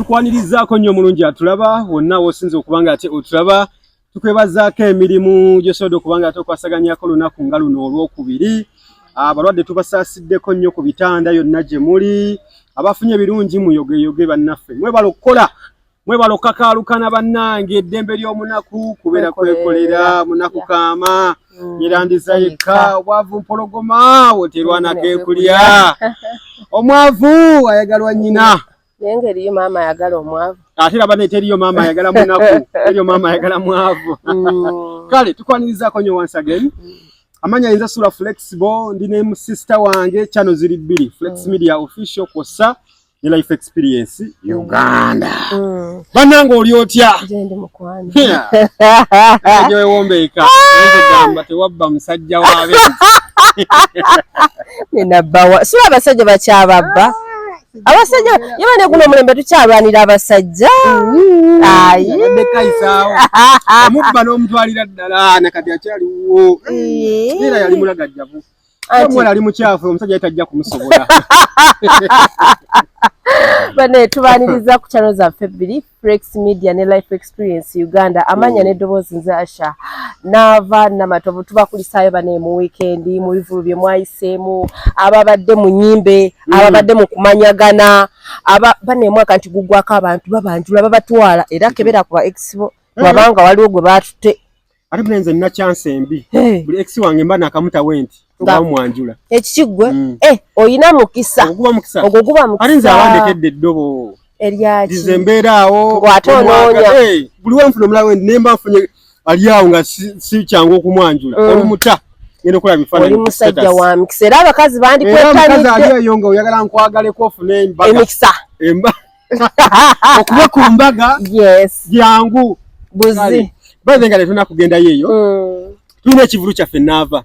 tukwanirizaako nnyo mulungi atulaba wonna wosinze okubanga ate otulaba tukwebazaako emirimu gyosobodde okubanga ate okwasaganyako lunaku nga luno olwokubiri. Abalwadde tubasaasideko nnyo ku bitanda yonna gye muli, abafunye ebirungi muyogeyoge bannaffe mwebala okukola mwebala okakaalukana bannange eddembe ly'omunaku kubeera kwekolera munaku kaama yerandiza yekka obwavu mpologoma woterwanako ekulya omwavu ayagalwa nnyina Nenge eriyo mama ayagala omwavu. Ate laba ne teriyo mama ayagala munaku eriyo mama ayagala mwavu. Kale tukwanirizaako nnyo once again. Amanya yinza Sula Flexible ndine mu sister wange channel ziri bbiri Flex Media Official kosa ne Life Experience Uganda. Banange oli otya? Ndi mukwano. Ejo ewombeeka. Ngamba tewabba musajja wabenzi. Nina bawa. Sula abasajja bakyababba. Abasajja yabane guno mulembe tukyalwanira abasajja. Ayi. Ndekaisawo. Omubba n'omutwalira ddala nakati akyaliwo. Era yali mulagajjavu. Omwana ali mukyafu omusajja yatajja kumusobola. Bane tubaniriza ku channel zaffe bbiri Flex Media ne Life Experience Uganda. Amanya n'eddoboozi nze Asha Nava Namatovu tubakulisaayo bane mu weekend mu bivulu bye mwayiseemu ababadde mu nnyimbe ababadde mu kumanyagana bane mwaka nti gugwako abantu babanjula babatwala era kebera ku expo wabanga waliwo gwe batutte ate mlenze nina chance embi buli ex wange mba nakamuta wenti mwanjula ekigwe oyina mukisa oguba mukisa arinza awandekedde eddobo eryaki dizemberaawo ng'atonoonya buli wenfuna omulawe nemba nfunye ali awo nga si kyangu okumwanjula olumuta ngenda okola bifaananyi oli musajja wa mikisa era abakazi bandikwetanidde ali eyo nga oyagala nkwagaleko ofune emikisa okuba ku mbaga jangu buzi baze nga tetuna kugendayo eyo tulina ekivulu kyaffe Nava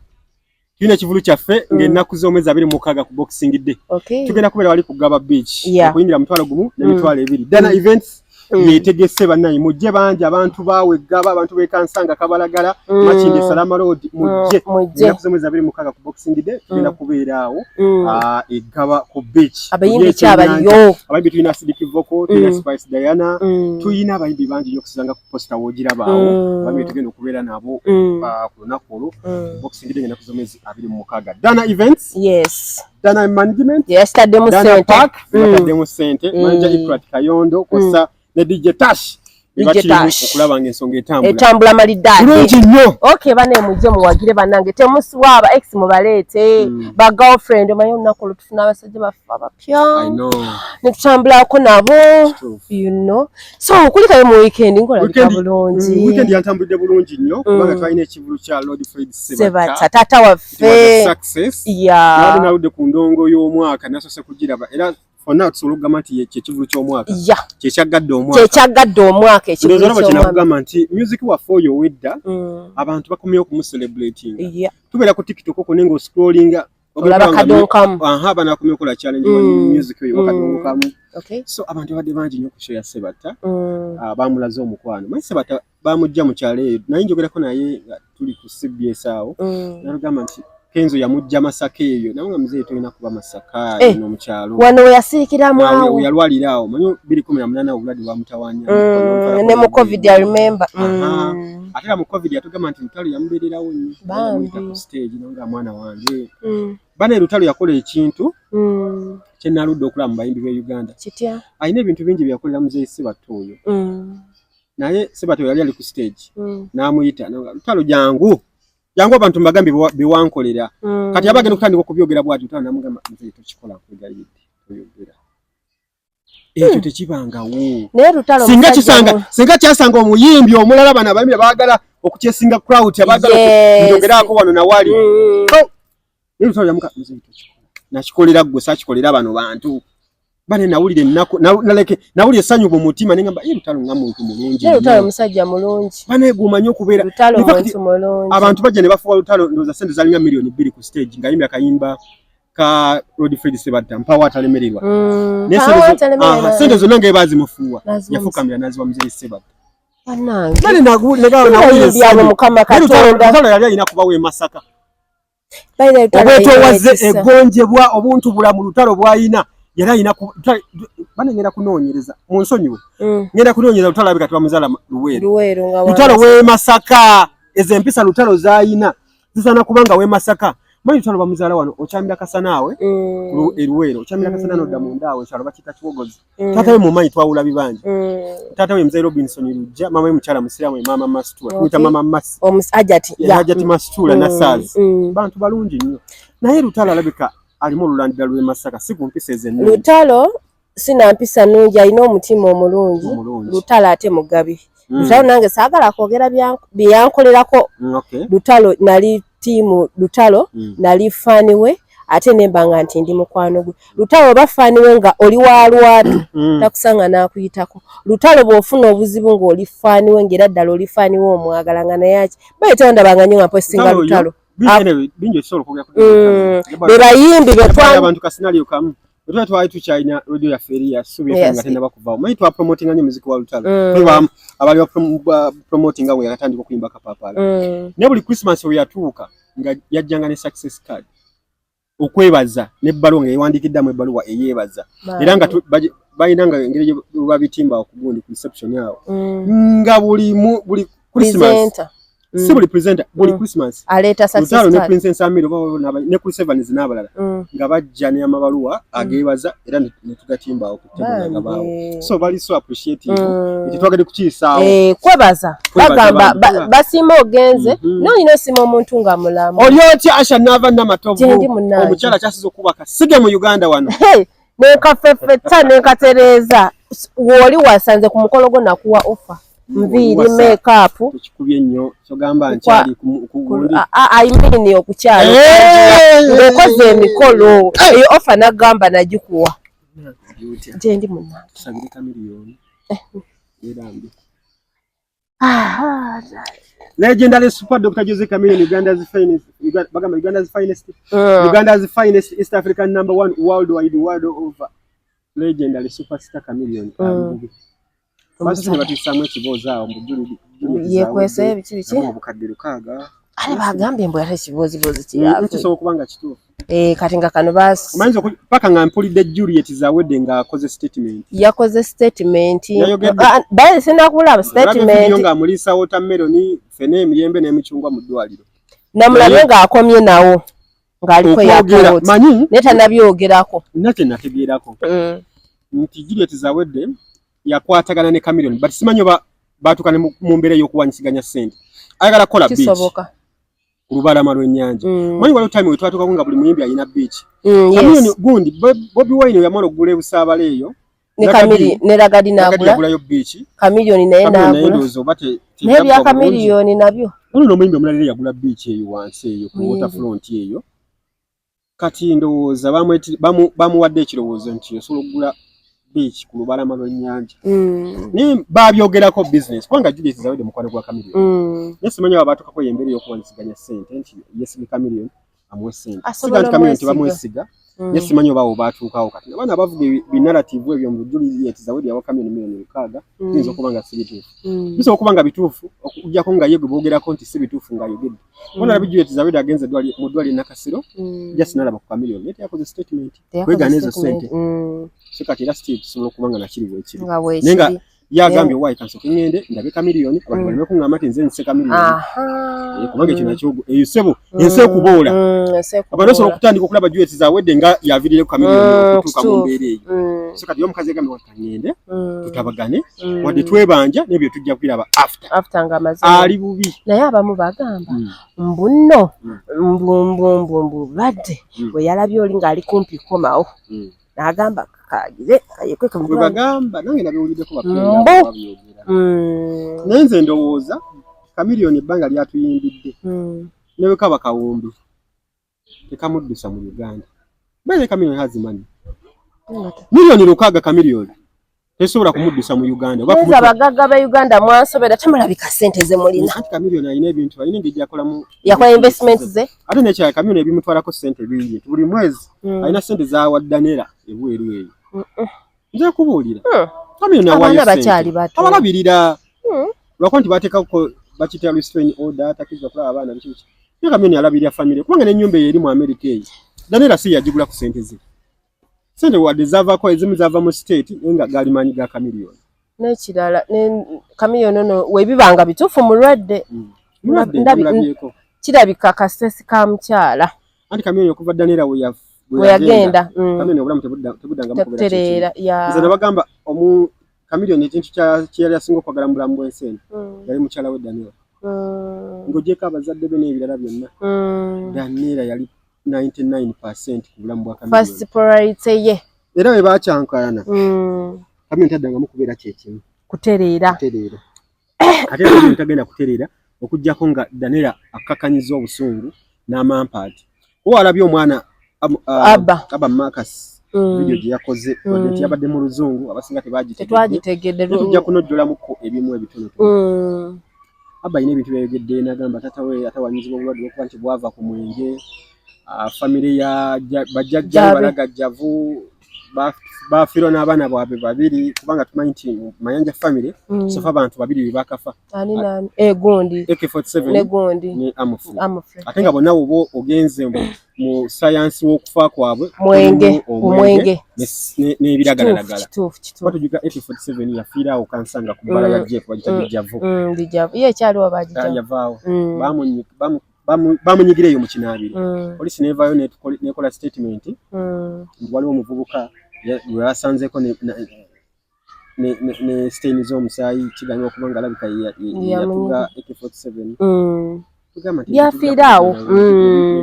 tulina ekivulu kyaffe ng'ennaku z'omwezi 26 ku Boxing Day tugenda kubeera wali ku Gaba Beach okuyingira mutwalo gumu n'emitwalo ebiri Dana Events yetegese bannayi mujje bangi abantu baawe Gaba abantu b'Ekansanga Kabalagala Makinde Salama Road mujje ennaku z'omwezi 26 ku Boxing Day tugenda kubeera awo eGaba ku beach abayimbi kyabaliyo abayimbi tulina Sidiki Voko tulina Spice Diana tulina abayimbi bangi nnyo okusanga ku posta w'ogirabaawo abayimbi tugenda okubeera nabo ku lunaku olwo Boxing Day ennaku z'omwezi 26 Dana Events Dana Management Dana Park yatademu ssente manager Ikrat Kayondo kosa ne DJ Tash okulaba ng'ensonga etambula maliddaade bulungi nnyo bane mujje muwagire bannange temusiwa aba ex mubaleete ba girlfriend omanyi olunaku olwo tufuna abasajja baffe abapya ne tutambulako nabo so okulikayo mu weekend ngolabika bulungi weekend yantambulidde bulungi nnyo kubanga twalina ekivulu kya Lord Fred Sebata taata waffe naludde ku ndongo y'omwaka nasose kugiraba era fonna tusologama nti kyekivulu ky'omwaka kyekyagadde omwaka ekivulu ky'omwaka nti music waffe oyo wedda abantu bakomyewo okumuselebrating tubeera ku TikTok oko nenga oscrollinga olaba kadonkamu bano bakomyewo okola challenge wa music oyo wakadonkamu so abantu badde bangi nnyo ku show ya Sebata bamulaze omukwano manyi Sebata bamujja mu kyalo eyo naye njogerako naye nga tuli ku CBS awo nalugamba nti Kenzo yamujja Masaka eyo nawe nga muzee tulina kuba Masaka no mukyalo wano yasirikiramu awo yalwalira awo manyi 2018 obulwadde bwamutawanya ne mu COVID I remember ate mu COVID yatugamba nti lutalo yamubeererawo nnyo bamuyita ku stage nga mwana wange bane lutalo yakola ekintu kyenaludde okulaba mu bayimbi b'e Uganda kitya alina ebintu bingi byakolera muzee Sebata oyo naye Sebata yali ali ku stage n'amuyita lutalo jangu abantu mbagambi biwankolera kati abagenda kutandika okubyogera bwati utana namugamba nze tukikola kugayidde oyogera ekyo tekibangawo naye lutalo singa kyasanga omuyimbi omulala bana abayimbi baagala okukyesinga crowd abagala okuyogerako wano nawali lutalo yamuka nze tukikola nakikolera gwe sakikolera bano bantu bane nawulire nawulire essanyu mu mutima nengamba lutalo nga muntu mulungi lutalo musajja mulungi bane gumanyi okubeera abantu bajja ne bafuwa lutalo ndoza sente zalinga million 2 ku stage nga yimya kayimba ka Lord Fred Sebata mpawa atalemererwa sente zonna nga bazimufuwa yafukamira naziwa muzee Sebata bane nawulire mukama Katonda lutalo yali alina kubawo e Masaka obwetoowaze eggonjebwa obuntu bulamu lutalo bwayina yali alina bane ngenda kunoonyereza mu nsonyiwe ngenda kunoonyereza lutalo alabika tebamuzala Luweero lutalo w'e Masaka ezo empisa lutalo z'ayina zisaana kubanga w'e Masaka manyi lutalo bamuzaala wano okyamira Kasanaawe Luweero okyamira Kasana n'odda mundaawe kyalo bakiyita Kibogozi taata we mumanyi twawula bibanja taata we Mzee Robinson Lujja mama we mukyala musiraamu ye Mama Masitula tuyita Mama Masi Hajati Masitula Nassaazi bantu balungi nnyo naye lutalo alabika alimu olulandira lw'e Masaka si ku mpisa ez'ennungi lutalo sina mpisa nnungi alina omutima omulungi lutalo ate mugabi lutalo nange saagala kwogera byankolerako lutalo nali tiimu lutalo nali faani we ate nembanga nti ndi mukwano gwe lutalo oba faani we nga oli wa lwatu takusanga n'akuyitako lutalo bw'ofuna obuzibu ng'oli faani we ng'era ddala oli faani we omwagala nga naye aki bayitawo ndabanga nnyo nga mposinga lutalo be bayimbi abantu kasinaliyo kamu Lutalo twali tukyalina radio yaffe eri yasubira nga tennaba kuvaawo manyi twa promotinga nnyo muziki wa lutalo twe abali promotinga we yakatandika okuyimba kapaapala naye buli Christmas we yatuuka nga yajjanga ne success card okwebaza n'ebbaluwa nga yewandiikiddamu ebbaluwa eyeebaza era nga balina nga engeri gye babitimba okugundi ku reception yawo nga buli Christmas si buli presenter buli Christmas aleta success card ne Princess Amiro ne ku Sevens n'abalala nga bajja ne amabaluwa ageebaza era ne tugatimba okutemanga baawo so bali so appreciative twagade kukiisaawo kwebaza bagamba basima ogenze n'olina osima omuntu nga mulamu oli otya Asha n'ava n'amatovu omukyala kyasiza okubaka sige mu Uganda wano nekafefeta nekatereza woli wasanze ku mukolo gwo nakuwa offer mviri makeup tukikubye nnyo kyogamba nkyali kugundi ayimini okukyalo ngokoze emikolo eyo offer nagamba nagikuwa nje ndi munna tusabirika miliyoni yerambi legendary super Dr. Jose Chameleone Uganda's finest East African #1 worldwide world over legendary superstar Chameleone basi batisamu ekibooza mbujuli yekwese biki obukadde lukaaga ale bagambye mbu ate kibozi kiyafu kisobola kubanga kituufu kati nga kano basi manzo paka nga mpulidde Juliet zawedde nga akoze statement yakoze statement bale sina kulaba statement nga mulisa watermelon fene emiyembe n'emichungwa mu ddwaliro namulabe nga akomye nawo ng'aliko yakoti neta nabyogerako nate nategerako nti Juliet zawedde yakwatagana ne Chameleone but simanyo batukane mu mbeera y'okuwanyisiganya ssente ayagala kola beach kisoboka olubalama lw'ennyanja manyi waliwo time we twatuukako nga buli muyimbi alina beach Chameleone gundi Bobi Wine yamala okugula ebusaabala eyo ne Chameleone ne Ragadi n'agulayo beach Chameleone naye n'agula naye bya Chameleone nabyo ono omuyimbi omulala yagula beach eyo wansi eyo ku waterfront eyo kati ndowooza bamuwadde ekirowoozo nti osobola okugula beach ku lubalama lw'ennyanja ni babyogerako business kubanga Juliet zawedde mukwano gwa Chameleone nesimanyi babatukako yembere y'okuwanyisiganya ssente nti yesiga Chameleone amuwe ssente siga nti Chameleone tebamwesiga nesimanyi obawo batuukawo kati abaana bavuga binarrative ebyo mu Juliet zawedde yawa Chameleone miliyoni 6 biyinza okuba nga si bituufu bisobola okuba nga bituufu okujjako nga yegwe boogerako nti si bituufu nga yogedde bona labi Juliet zawedde agenze mu ddwaliro Nakasero just nalaba ku Chameleone neti yakoze statement kwegana ezo ssente kati era Steve sobola okubanga nakiri wekiri nenga yagambye wayi kansoke ngende ndabe Chameleone abantu balime kuŋŋamba nti nze nse Chameleone kubanga ekyo nakyo eyo sebo ense okuboola abantu osobola okutandika okulaba Juliet zawedde nga yaviirire ku Chameleone okutuuka mu mbeera eyo so kati omukazi yagambye wati ngende tutabagane wadde twebanja n'ebyo tujja kubiraba after nga amazima ali bubi naye abamu bagamba mbuno mbumbu badde bwe yalabye oli ng'ali kumpi komawo n'agamba kagire kayekweka mu bagamba nange nabiwuliddeko babyogera naye nze ndowooza Chameleone ebbanga lyatuyimbidde newe kaba kawumbi tekamuddusa mu Uganda bale Chameleone hazimani miliyoni 6 Chameleone tesobola kumuddusa mu Uganda oba abagagga ba Uganda mwansobera temulabika ssente ze mulina Chameleone alina ebintu alina engeri yakolamu yakola investments ze ate nekya Chameleone ebimutwalako ssente bingi buli mwezi alina ssente zawaddanera ebweru eyo nja kubuulira Chameleone awayo bakyali bato abalabirira lwako nti bateekako bakitya restraining order atakizwa kulaba abaana biki Chameleone alabirira family kubanga n'ennyumba eyo eri mu America eyo danera si yagigula ku ssente ze sente wadde zaavaako ezimu zaava mu state nga gali maanyi ga Chameleone. N'ekirala Chameleone ono webibanga bituufu mulwadde. Ndabyeeko. Kirabika kasesi ka mukyala. Anti Chameleone okuva Daniela we yagenda. Chameleone obulamu tebuddangamu kubeera. Nze nabagamba Chameleone ekintu kyeyali asinga okwagala mu bulamu bw'ensi eno yali mukyala we Daniela. Ng'ogyeko abazadde be n'ebirala byonna. Daniela yali 99% ku bulamu bwa Chameleone. First priority ye. Era bwe baakyankalana. Chameleone taddangamu kubeera kyekimu. Kutereera. Ate Chameleone tagenda kutereera okuggyako nga Daniela akkakanyiza obusungu n'amampaati. Walabye omwana Abba Marcus video gye yakoze wadde yabadde mu luzungu abasinga tebaagitegedde. Tujja kunojjolamuko ebimu ebitono. Abba alina ebintu byayogedde n'agamba taata we atawanyizibwa obulwadde okuba nti bwava ku mwenge. Famire ya bajjajja balagajjavu bafiirwa n'abaana bwabwe babiri kubanga tumanyi nti Mayanja famire sofa abantu babiri be bakafa. Ani nani? Gundi. AK47 ne Gundi. Ne Amufre. Ate nga bonna bo ogenze mu science w'okufa kwabwe omwenge n'ebiragalagala. Batujuga AK47 yafiirawo kansanga ku bbala ya Jeff bagitajavu. Ye ekyaliwo bagita. Yavaawo. Bamunyigireyo mu kinaabiro. Poliisi neevaayo n'ekola statement nti waliwo omuvubuka gwe basanzeeko ne stain z'omusaayi kiganya okuba nga alabika yatuga AK47. Yafiiraawo.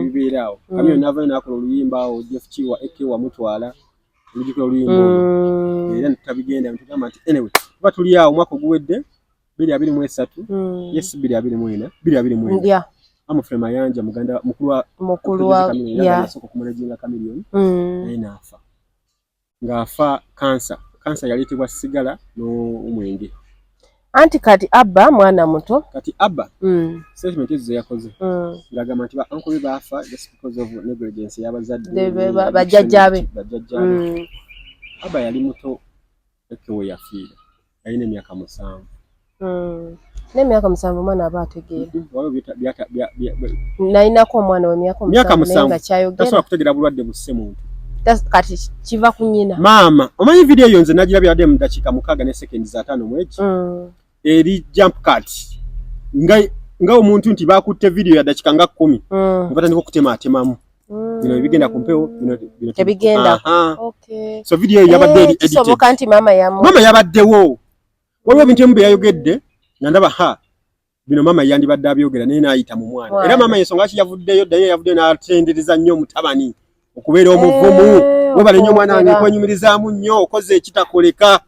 Bibeeraawo. Chameleone n'avaayo n'akola oluyimba awo Jeff Kiwa AK wamutwala olujjukira oluyimba olwo. Era tutabigenda tugamba nti anyway tuba tuli awo omwaka oguwedde 2023 yes 2024 Amufre Mayanja muganda mukulu wa yasoko kumulaginga Chameleone n'afa. Ng'afa kansa yaleetebwa sigala n'omwenge. Anti kati Abba mwana muto. Kati Abba statement ezo yakoze ng'agamba nti uncle be baafa just because of negligence y'abazadde bajjajjabe. Abba yali muto ekewe yafiira yalina emyaka 7. N'emyaka 7 mwana aba ategeera. Nalinako omwana w'emyaka 7 nga kyayogera. Tasobola kutegeera bulwadde busse muntu. Kati kiva ku nnyina. Maama omanyi video eyo nze nagirabye yadde mu dakiika 6 ne seconds 5 mwegi. Eri jump cut. Nga omuntu nti bakutte video ya dakiika nga 10. Batandika okutematemamu. Bino ebigenda ku mpewo bino tebigenda. Okay. So video yabadde edited. Kisoboka nti mama yabaddewo. Waliwo ebintu ebimu bye yayogedde nga ndaba bino mama yandibadde abyogera naye n'ayita mu mwana. Era mama ensonga lwaki yavuddeyo yavuddeyo n'atendereza nnyo mutabani okubeera omuvumu. Webale nnyo mwana wange kwenyumirizaamu nnyo okoze ekitakoleka.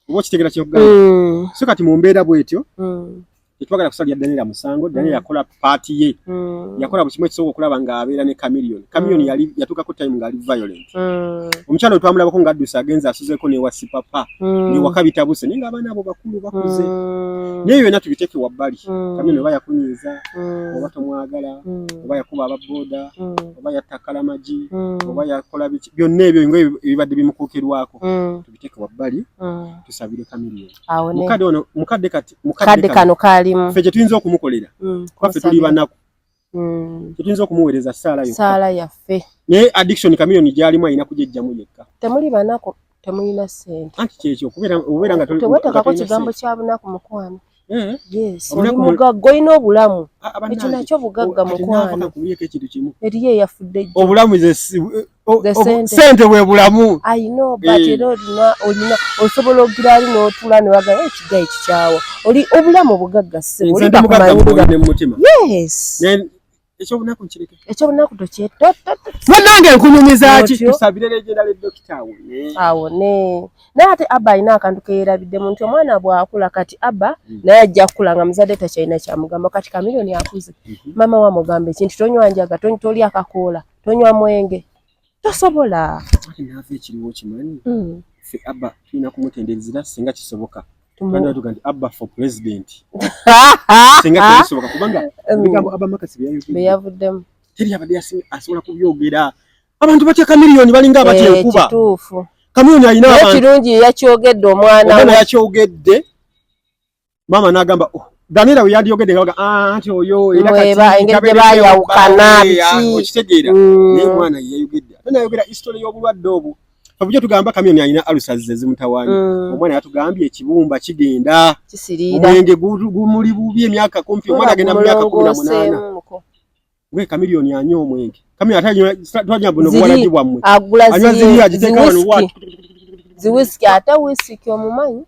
Oba okitegeera ky'okugamba. So kati mu mbeera bw'etyo tetwagala kusalira Daniela musango. Daniela yakola paati ye. Yakola buli kimu ekisoboka okulaba ng'abeera ne Chameleone. Chameleone yatuukako time ng'ali violent. Omukyala twamulabako ng'addusa agenza asuzeeko ne wasi papa. Ne wakabitabuse naye ng'abaana abo bakulu bakuze. Naye byonna tubiteeke wabbali. Chameleone oba yakunyiiza, oba tomwagala, oba yakuba ababooda, oba yattaka amagi, oba yakola biki. Byonna ebyo ebibadde bimukuukirwako. Tubiteeke wabbali, tusabire Chameleone. Mukadde kano kaalimu. Ffe gye tuyinza okumukolera. Ffe tuli banaku. Tuyinza okumuweereza ssaala yaffe. Naye addiction Chameleone gy'alimu alina kugyejjamu yekka. Temuli banaku, temulina ssente. Anti kyekyo obeera nga teweetekako kigambo kya bunaku mukwano. Yes, oli mugagga olina obulamu. Ekyo nakyo bugagga mukwano. Eriyo eyafudde obulamu sente bwe bulamu. I know, but era olina osobola okugira ali n'otula ne wagala ekiga ekikyawa. Oli obulamu bugagga ssebo. Oli bakumanyira ne mutima. Yes. Ekyobunaku nkireke. Ekyobunaku tokyetto. Nange nkunyumiza ki tusabire legenda le dokita awone. Naye ate Abba alina akantu keerabiddemu nti omwana bw'akula kati Abba naye ajja kukula nga muzadde takyalina kyamugamba kati Chameleone akuze. Mama wa mugamba ekintu tonywa njaga, toli akakoola, tonywa mwenge. Tosobola. Naafe ekiriwo kimanyi. Ffe Abba tulina kumutenderezera singa kisoboka. Kandi tuga nti Abba for president. Singa kisoboka kubanga ebigambo Abba Marcus byavuddemu. Teri abadde asobola kubyogera. Abantu batya Chameleone balinga abatya enkuba. Kituufu. Chameleone alina abantu. Ekirungi yakyogedde omwana we. Yakyogedde. Mama n'agamba Daniela we yandiyogedde nga anti oyo era kati engeri bayawukana biki okitegeera naye mwana yayogedde ate nayogera history y'obulwadde obwo Fabio tugamba kamyoni alina alusazi zimutawanyi. Omwana yatugambye ekibumba kigenda. Kisirira. Omwenge gumuli bubi emyaka kumpi omwana agenda mu myaka 18. Gwe kamilioni anyo omwenge. Kamyoni atanya buno bwala bwamwe. Agula ziri agiteka wano what? Ziwhisky ata whisky omumanyi.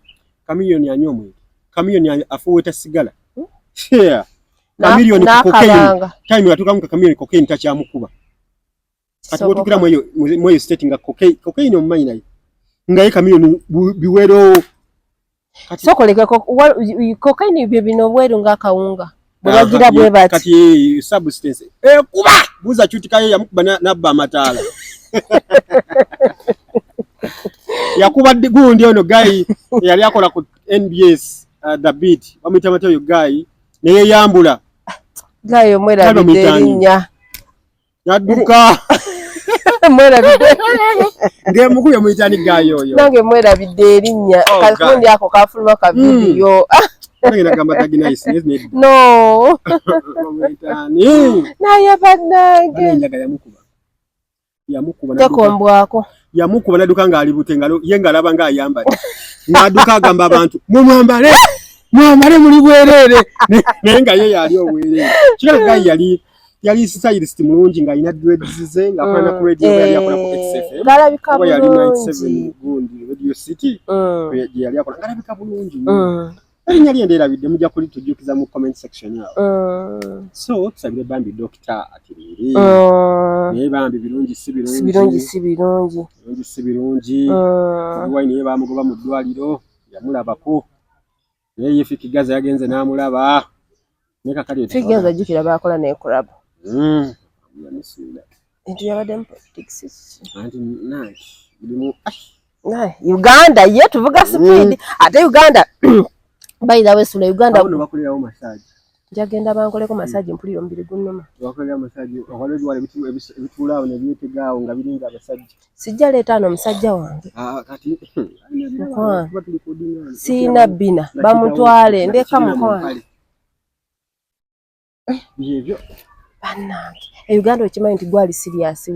Kamilioni anyo omwenge. Kamilioni afuweta sigala. Yeah. Kamilioni cocaine. Time yatukamu kamilioni cocaine takyamukuba. Kati wotukira mweyo state nga cocaine omumanyi nayo. Ngaye kamilioni biwero. Sokoleka cocaine bye bino bweru nga kawunga. Bulagira bwe bati. Kati substance. Kuba buza chutikaye yamukuba nabba amatala. Yakuba gundi ono guy yali akola ku NBS the beat. Bamita matayo guy naye yambula. Guy omwera biderinya. Yaduka. Mwera biderinya. Ndiye mukuyo mwitani guy yoyo. Nange mwera biderinya. Kakundi yako kafulwa ka video. Ngina gamba taginaisi nezne. No. Mwitani. Na yabanage. Njaga yamukuba. Yamukuba tekombwako. Yamukuba naduka nga alibute ngalo yenga alaba nga ayambale. Naduka agamba abantu mwambale muri bwerere nenga ye yali obwerere. Kira guy yali stylist mulungi nga ina dreads ze nga kana ku radio yali akola ku XFM. Galabika bulungi. Yali 97 gundi Radio City. Yali akola galabika bulungi. Nyali endera bidde mujja kuli tujukiza mu comment section yawo. So tusabire bambi doctor atiriri. Ne bambi birungi sibirungi. Wine ye bamugoba mu ddwaliro yamulabako. Naye Fikigaza yagenze namulaba. Neka kali Fikigaza jukira bakola ne collab. Yamusula. Into yabadde politics. Anti naki. Bilimu Uganda ye tuvuga speed. Ate Uganda by the way sula Uganda abo bakolerawo massage. Njagenda bankoleko massage mpuliro mbiri gunnoma. Bakolera massage okolera wale bitulawo ne byetegaawo nga biringa abasajja. Sijja leta no musajja wange. Kati sina bina bamutwale ndeka mukwana. Biyebyo. Banange. Uganda okimanyi nti gwali serious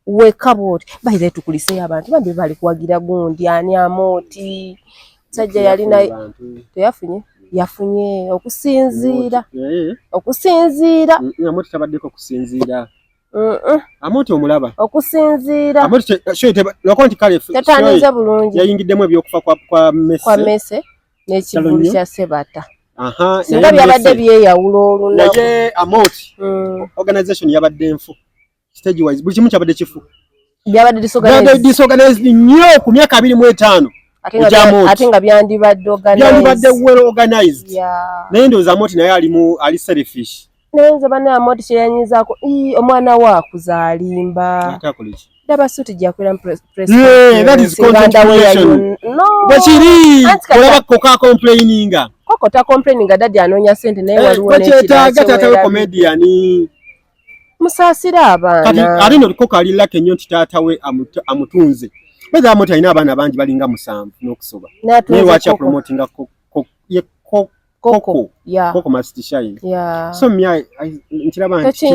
weka boti. By the way tukulise abantu bambi bali kuwagira gundi ani amoti. Sajja yali na yafunye okusinzira amoti tabaddeko kusinzira amoti omulaba okusinzira amoti shoyite lokonti kale tataniza bulungi yayingiddemu ebyokufa kwa mese n'ekivulu kya Sebata singa byabadde byeyawulo olunaku naye amoti organization yabadde enfu stage wise buli kimu kyabadde kifu byabadde disorganized nnyo ku myaka 25 ate nga byandibadde well organized. Naye ndowooza amoti naye ali selfish. Nayenze bana amoti kyeyanyizaako omwana waakuzalimba. Ndaba suti gyakwera press. That is content creation. No. Bwekiri olaba koka complaininga. Koko ta complaininga dadi anoonya ssente naye waliwo n'ekirala taatawe comedian. Musaasira abaana. Kati alina koko alilako ennyo nti taatawe amutunze. Beza amoti alina abaana bangi balinga 7 n'okusoba. Naye lwaki apromotinga Coco must shine. So nkiraba nti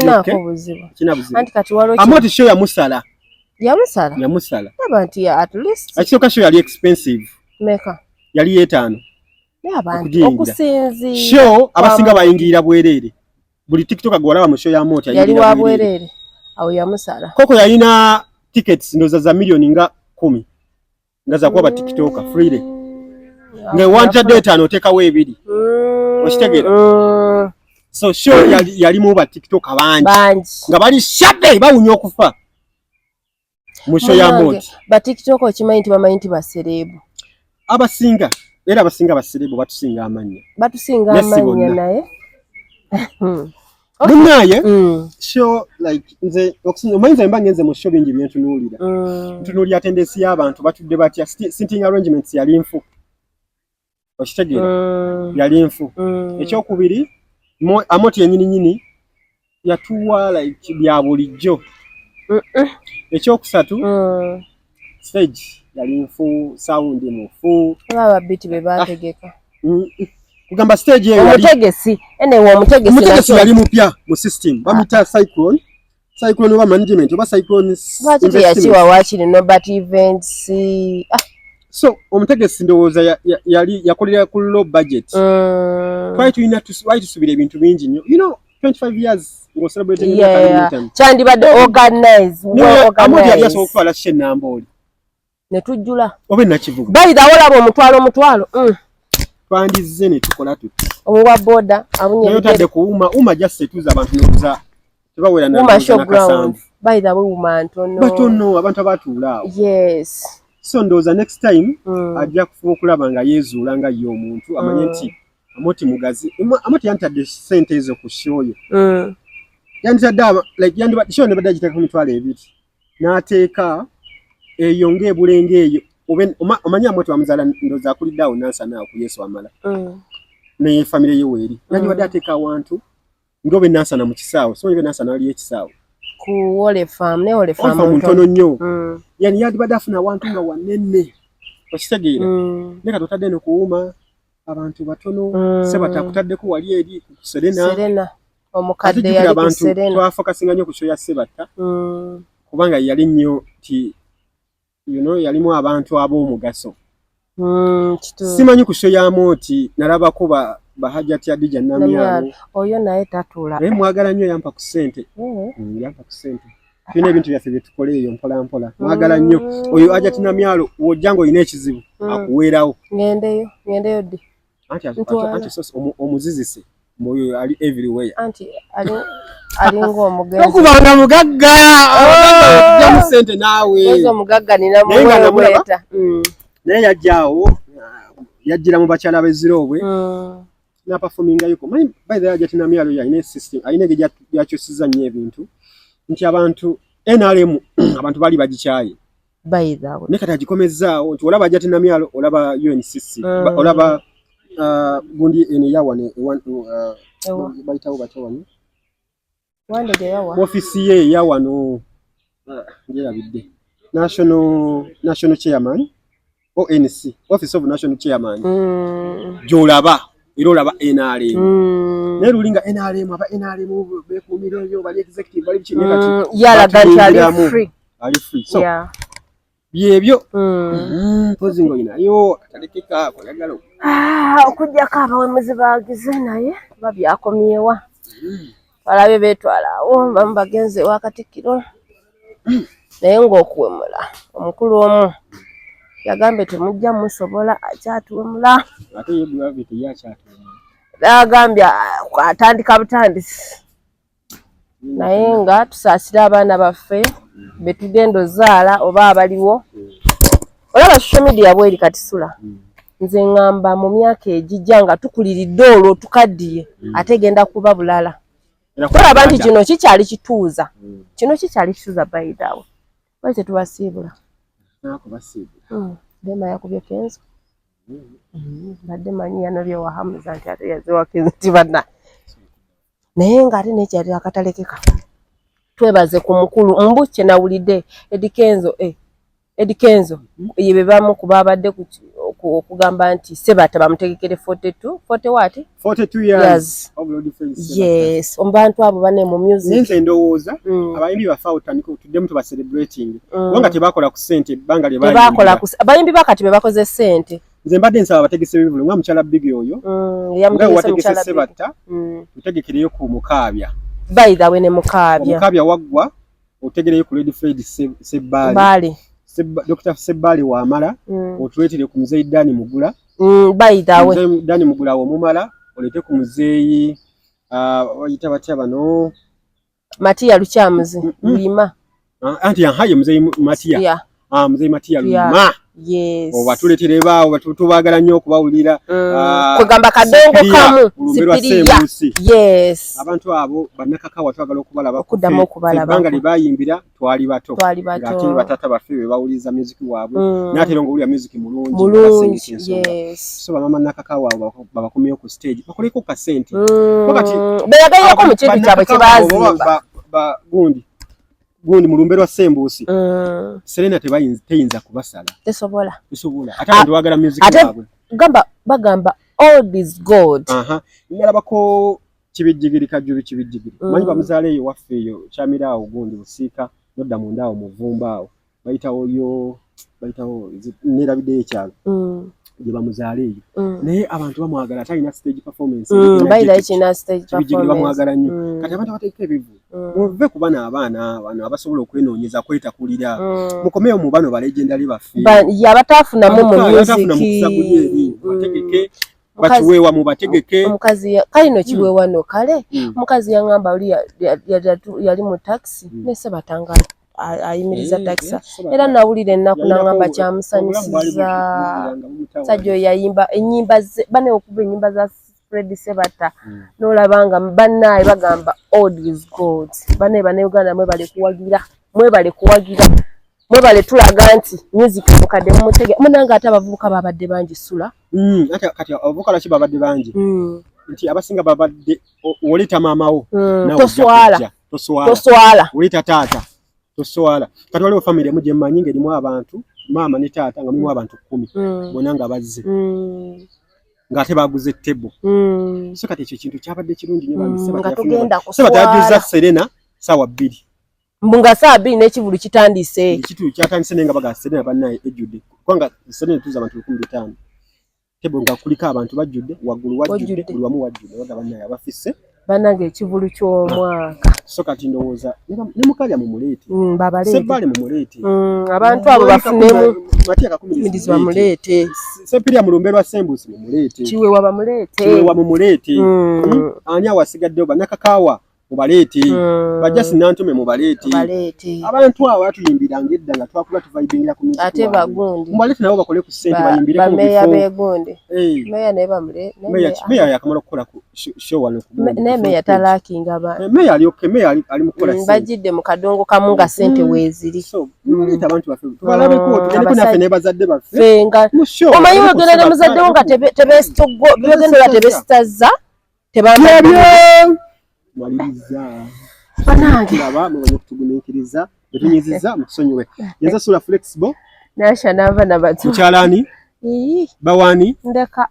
anti kati waliwo amoti show yamusala. Abantu at least akisooka show yali expensive. Meka yali 5. Okusinzi show abasinga bayingirira bwerere. Buli TikTok gwalaba mu show ya amoti yali wa bwerere. Awo yamusala. Coco yalina tickets ndoza za milioni nga 10 ngaza kuba TikToker freely nge wanja data notekawo 2 okitegera so show yali mu ba TikToker bangi nga bali shabe bawunya okufa mu show ya moti ba TikToker okimanyi nti bamanyi nti baserebu abasinga baserebu batusinga amanya naye Munaye show like nze omanyiza mba ngenze mu show bingi byentunuulira ntunuulira tendency y'abantu batudde batya sitting arrangements yali nfu okitegera yali nfu ekyokubiri amoti yennyini yatuwa like bya bulijjo ekyokusatu stage yali nfu sound mufu aba beat be bategeka kugamba stage yeyo omutegesi yali mupya mu system bamita cyclone cyclone oba management oba cyclone lwaki yakiwa wakiri Nobert events so omutegesi ndowooza yakolera ku low budget twali tusubira ebintu bingi nnyo 25 years ngo celebrating kyandibadde organize yali asobola okutwala kye Nambooli ne tujjula oba nakivuga bayidawolaba omutwalo twandizze ne tukola tuti omuwa boda abunye kuuma just setuza abantu n'obuza tebawera n'akasanvu bayidawe uma ntono batono abantu abatuula yes so ndowooza next time ajja kufuba okulaba nga yeezuula nga ye omuntu amanye nti amoti mugazi amoti yantadde ssente ezo ku shoyo yantadde shoyo nebadde agiteeka ku mitwalo ebiri n'ateeka eyo ng'ebulenge eyo omanyi amoti wamuzaala ndowooza akuliddeawo nansana ku Yesu amala ne famire ye weeri yandibadde ateeka awantu ng'obe nansana mu kisaawe so be nansana waliyo ekisaawe ku Ole Farm ntono nnyo yani yandibadde afuna awantu nga wanene okitegeera ne kati otadde ne kuwuma abantu batono sebatakutaddeko wali eri ku Serena omukadde yali ku Serena twafokasinga nnyo ku show ya Sebatta kubanga yali nnyo ti yalimu abantu ab'omugaso simanyi ku show ya Mooti nalabako bahajjati Adija Namyalo oyo naye tatuula mwagala nnyo yampa ku ssente yampa ku ssente tulina ebintu byaffe bye tukole eyo mpola mpola mwagala nnyo oyo Ajjati Namyalo wojja ng'olina ekizibu akuweerawo ngendeyo ddi anti omuzizise mwoyo ali everywhere anti ali ng'omugenzi okubanga mugagga ojja mu ssente naawe ezo omugagga nina muweeta naye yajjaawo yajjira mu bakyala b'eziroobwe n'apafominga yuko by the way Ajjati Namyalo yalina system alina engeri yakyusiza nnyo ebintu nti abantu NRM abantu bali bagikyaye bayidhawo ne kati agikomezzaawo nti olaba Ajjati Namyalo olaba UNCC olaba gundi ene yawane bayitawo batawano wande je yawa ofisi ye yawano ngerabidde national chairman ONC office of national chairman jolaba era olaba NRM ne rulinga NRM aba NRM bekumira yo bali executive bali chini kati yalaga ali free so byebyo pozingo ina yo atalekeka koyagalo okujja kaba wemuzi bagize naye babyakomyewa balabe betwalawo bambagenze wakatikiro naye ng'okuwemula omukulu omu yagambe temujja musobola akyatuwemula ate ye gravity yakyatuwemula agambye atandika butandisi naye nga tusaasira abaana baffe betugenda ozaala oba abaliwo olaba social media bweri katisula nze ngamba mu myaka egijja nga tukuliridde olwo tukaddiye ate genda kuba bulala tulaba nti kino kikyali kituuza bayidaawo bali tetubasiibula Dema yakubye Kenzo badde manyi yanabye wahamuza nti ate yazewa Kenzo tibana naye nga ate nekyali akatalekeka twebaze ku mukulu mbuche nawulidde Eddie Kenzo yebe bamu kuba abadde okugamba nti Sebatta bamutegekere 42 years of Lord Defense yes ombantu abo bane mu music nze ndowooza abayimbi bafa utandika tuddemu tuba celebrating wanga tebakola ku ssente banga lye abayimbi bakati be bakoze ssente nze mbadde nsaba bategese bibulu nga mukyala Big oyo yamutegese Sebatta utegekereyo ku Mukaabya by the way ne Mukaabya waggwa otegereyo ku Lady Fred Sebbali Dr. Sebbali wamala otuletire ku muzeyi Dani Mugula by the way muzeyi Dani Mugula omumala olete ku muzeyi wayita batya bano Matia Luchamuzi Lima anti yahaye muzeyi Matia muzeyi Matia Lima yes obatuletire baawo tubagala nnyo okubawulira kwegamba kadongo kamu Sipiria yes abantu abo banakakawa twagala okubalaba okuddamu okubalaba banga libayimbira twali bato ngati batata baffe bebawuliza music waabwe n'atero ng'owulira music mulungi yes so bamama nakakawa babakomyeyo ku stage bakoleko ka sente wakati beyagayako mu kintu kyabwe kye baazimba gundi mulumbe lwa Sembuusi Serena teyinza kubasala tesobola ate abantu bagala music waabwe bagamba all this god nalabako kibijjigiri kajjubi kibijjigiri manyi bamuzaale eyo waffe eyo kyamiraawo gundi busiika nodda munda awo muvumba awo bayitawo nerabiddeyo ekyalo gye bamuzaale eyo naye abantu bamwagala talina stage performance kibijjigiri bamwagala nnyo kati abantu abateeka ebivu muve ku bano abaana bano abasobola okwenoonyeza kwetakulira mukomeyo mu bano balegendali baffe yabataafunamu mu bategeke bakiweewa mu bategeke omukazi kalino kiweewa no kale omukazi yaŋŋamba oli yali mu taxi nese batangala ayimiriza taxi era nawulira ennaku naŋŋamba kyamusanyusiza sajja oyo yayimba ennyimba bane okuba ennyimba za Fred Sebata n'olabanga bannaye bagamba old is gold bane Uganda mwebale kuwagira mwebale tulaga nti music mukadde mumutege munanga ate abavubuka babadde bangi sula kati abavubuka laki babadde bangi nti abasinga babadde olita maamawo toswala olita taata toswala kati waliwo family emu gye mmanyi ng'erimu abantu maama ne taata nga mulimu abantu 10 bonna nga bazze ng'ate baguze table so kati ekyo kintu kyabadde kirungi nnyo Sebata yajuza Serena ssaawa 2 mbunga saa 2 n'ekivulu kitandise ekitu kyatandise naye nga baga Serena bannaye ejjudde kubanga Serena tuza abantu 15 table nga kuliko abantu bajjudde waggulu wajjudde buli wamu wajjudde baga bannaye abafisse banange ekivulu ky'omwaka so kati ndowooza ne mukalya mumuleete Sebbale mumuleete abantu abo bafunemu mirizi bamuleete Sepirya mulumbe lwa Sembusi mumuleete Kiweewa mumuleete ani awasigaddeyo bannakakaawa mubaleete bajasi nantume mubaleete abantu abo batuyimbiranga edda nga twakula tuvibingira ku music ate bagundi mubaleete nabo bakole ku ssente bayimbire ku meya begundi meya naye bamule meya yakamala okukola ku show wano ne meya talakinga meya ali mukola bajidde mu kadongo kamu nga ssente weeziri mubaleete abantu baffe tubalabeko tugende kunaffe ne bazadde baffe fenga omanyi wegenda ne muzaddewo nga begendera tebesitazza tebambadde maliriza banange aba mubanye kutugumiikiriza betunyiziza mutusonyiwe yenza sula flexible nasha nava na batu mchalani bawani ndeka